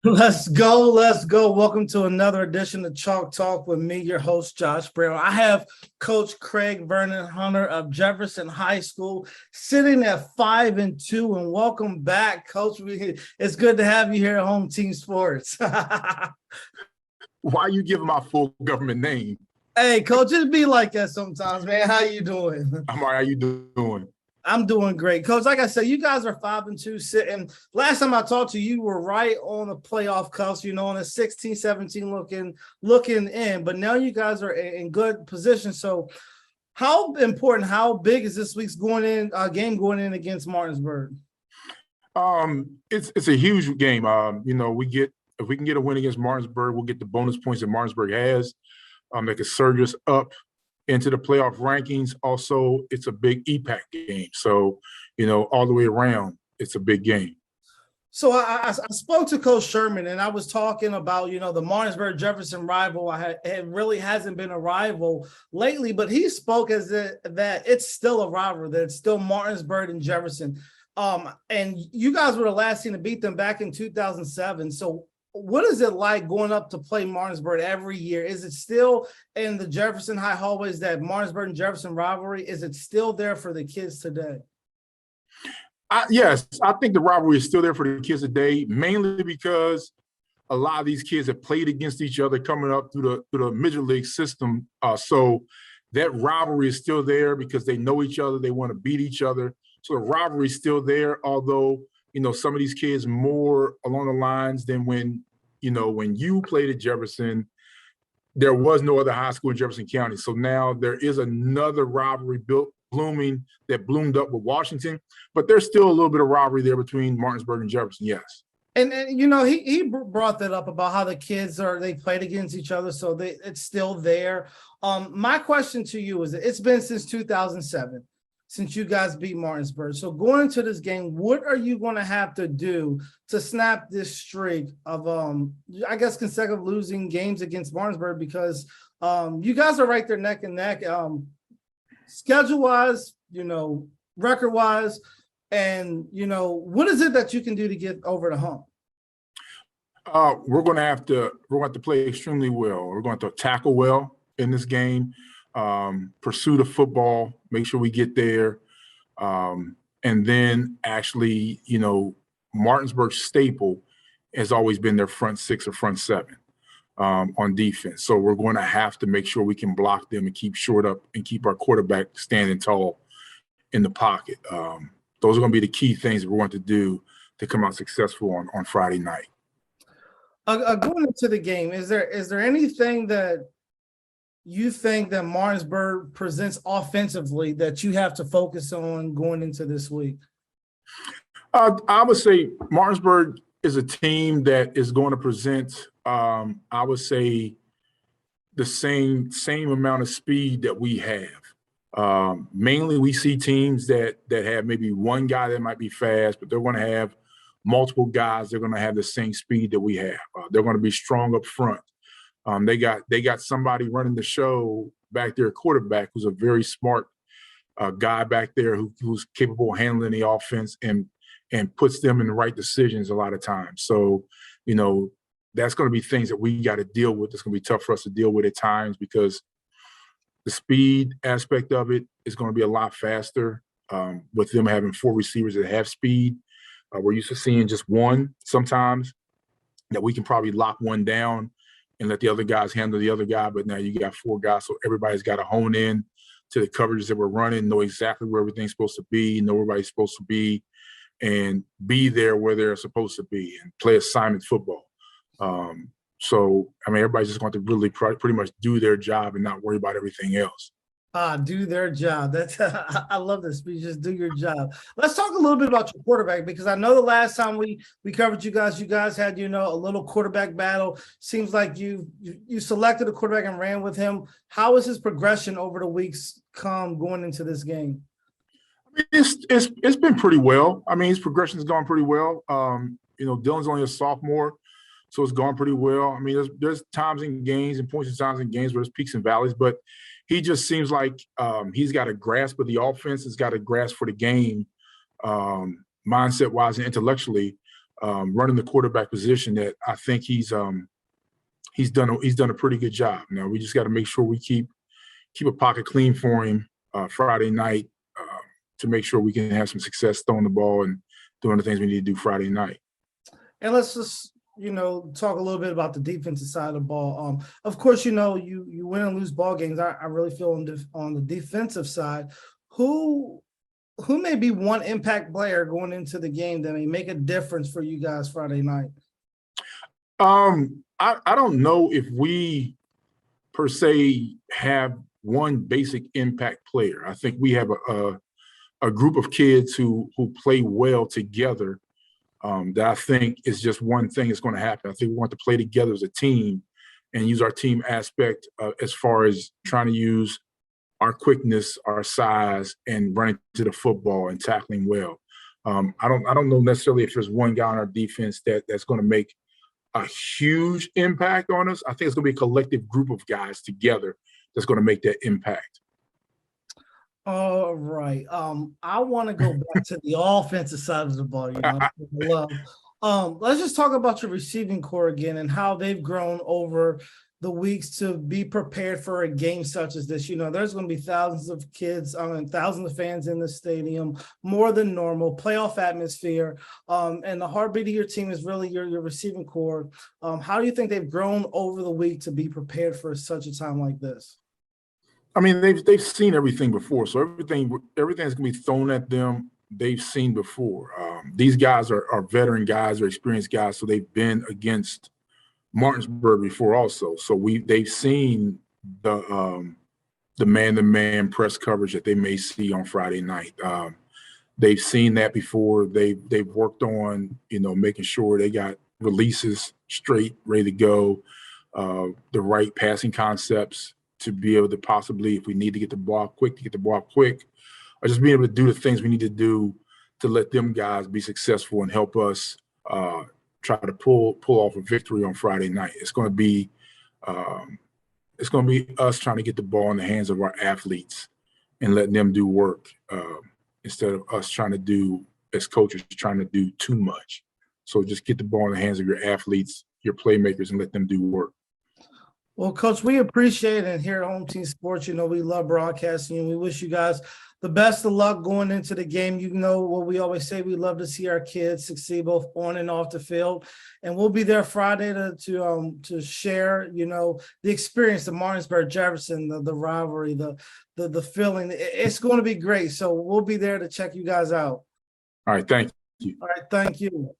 Let's go. Let's go. Welcome to another edition of Chalk Talk with me, your host, Josh Brown. I have Coach Craig Vernon Hunter of Jefferson High School sitting at 5-2. And welcome back, Coach. It's good to have you here at Home Team Sports. Why are you giving my full government name? Hey, Coach, it be like that sometimes, man. How you doing? I'm all right. How you doing? I'm doing great, Coach. Like I said, you guys are 5-2 sitting. Last time I talked to you, you were right on the playoff cusp, on a 16-17 looking in. But now you guys are in good position. So, how important, how big is this week's game going in against Martinsburg? It's a huge game. If we can get a win against Martinsburg, we'll get the bonus points that Martinsburg has. They could surge us up into the playoff rankings. Also, it's a big EPAC game. So, all the way around, it's a big game. So I spoke to Coach Sherman, and I was talking about, the Martinsburg-Jefferson rival. It really hasn't been a rival lately, but he spoke that it's still a rivalry, that it's still Martinsburg and Jefferson. And you guys were the last team to beat them back in 2007. So what is it like going up to play Martinsburg every year? Is it still in the Jefferson High hallways, that Martinsburg and Jefferson rivalry? Is it still there for the kids today? Yes, I think the rivalry is still there for the kids today, mainly because a lot of these kids have played against each other coming up through the Major League system. So that rivalry is still there because they know each other. They want to beat each other. So the rivalry is still there, although, some of these kids more along the lines than when you played at Jefferson, there was no other high school in Jefferson County. So now there is another rivalry blooming that bloomed up with Washington, but there's still a little bit of rivalry there between Martinsburg and Jefferson, yes. And he brought that up about how the kids they played against each other, so it's still there. My question to you is, it's been since 2007 since you guys beat Martinsburg. So going into this game, what are you going to have to do to snap this streak of, consecutive losing games against Martinsburg? Because you guys are right there neck and neck, schedule-wise, record-wise, and, what is it that you can do to get over the hump? We're going to have to play extremely well. We're going to tackle well in this game. Pursue the football, make sure we get there. And then actually, Martinsburg's staple has always been their front six or front seven on defense. So we're going to have to make sure we can block them and keep short up and keep our quarterback standing tall in the pocket. Those are going to be the key things that we want to do to come out successful on Friday night. Going into the game, is there anything that you think that Martinsburg presents offensively that you have to focus on going into this week? I would say Martinsburg is a team that is going to present, I would say, the same amount of speed that we have. Mainly we see teams that have maybe one guy that might be fast, but they're going to have multiple guys. They're going to have the same speed that we have. They're going to be strong up front. They got somebody running the show back there, quarterback, who's a very smart guy back there who's capable of handling the offense and puts them in the right decisions a lot of times. So, that's going to be things that we got to deal with. It's going to be tough for us to deal with at times because the speed aspect of it is going to be a lot faster with them having four receivers that have speed. We're used to seeing just one sometimes, that we can probably lock one down and let the other guys handle the other guy. But now you got four guys, so everybody's got to hone in to the coverages that we're running, know exactly where everything's supposed to be, know where everybody's supposed to be, and be there where they're supposed to be and play assignment football. Everybody's just going to really pretty much do their job and not worry about everything else. Do their job. That's I love this. We just do your job. Let's talk a little bit about your quarterback, because I know the last time we covered you guys had a little quarterback battle. Seems like you selected a quarterback and ran with him. How is his progression over the weeks going into this game? It's been pretty well. His progression's gone pretty well. Dylan's only a sophomore, so it's gone pretty well. There's times in games and points in times in games where there's peaks and valleys, but he just seems like he's got a grasp of the offense. He's got a grasp for the game, mindset-wise and intellectually. running the quarterback position that I think he's done a pretty good job. Now we just got to make sure we keep a pocket clean for him Friday night to make sure we can have some success throwing the ball and doing the things we need to do Friday night. And let's just, talk a little bit about the defensive side of the ball. Of course, you win and lose ball games. I really feel on the defensive side, who may be one impact player going into the game that may make a difference for you guys Friday night? I don't know if we per se have one basic impact player. I think we have a group of kids who play well together. That I think is just one thing that's going to happen. I think we want to play together as a team and use our team aspect as far as trying to use our quickness, our size, and running to the football and tackling well. I don't know necessarily if there's one guy on our defense that's going to make a huge impact on us. I think it's going to be a collective group of guys together that's going to make that impact. All right. I want to go back to the offensive side of the ball. Let's just talk about your receiving core again and how they've grown over the weeks to be prepared for a game such as this. There's going to be thousands of kids, thousands of fans in the stadium, more than normal, playoff atmosphere. And the heartbeat of your team is really your receiving core. How do you think they've grown over the week to be prepared for such a time like this? I mean, they've seen everything before, so everything's gonna be thrown at them. They've seen before. These guys are veteran guys, or experienced guys, so they've been against Martinsburg before also. So they've seen the man-to-man press coverage that they may see on Friday night. They've seen that before. They've worked on making sure they got releases straight, ready to go, the right passing concepts to be able to possibly, if we need to get the ball quick, or just being able to do the things we need to do to let them guys be successful and help us try to pull off a victory on Friday night. It's going to be us trying to get the ball in the hands of our athletes and letting them do work instead of us trying to do, as coaches, trying to do too much. So just get the ball in the hands of your athletes, your playmakers, and let them do work. Well, Coach, we appreciate it here at Home Team Sports. We love broadcasting, and we wish you guys the best of luck going into the game. What we always say, we love to see our kids succeed both on and off the field. And we'll be there Friday to share, the experience, the Martinsburg Jefferson, the rivalry, the feeling. It's going to be great. So we'll be there to check you guys out. All right. Thank you. All right. Thank you.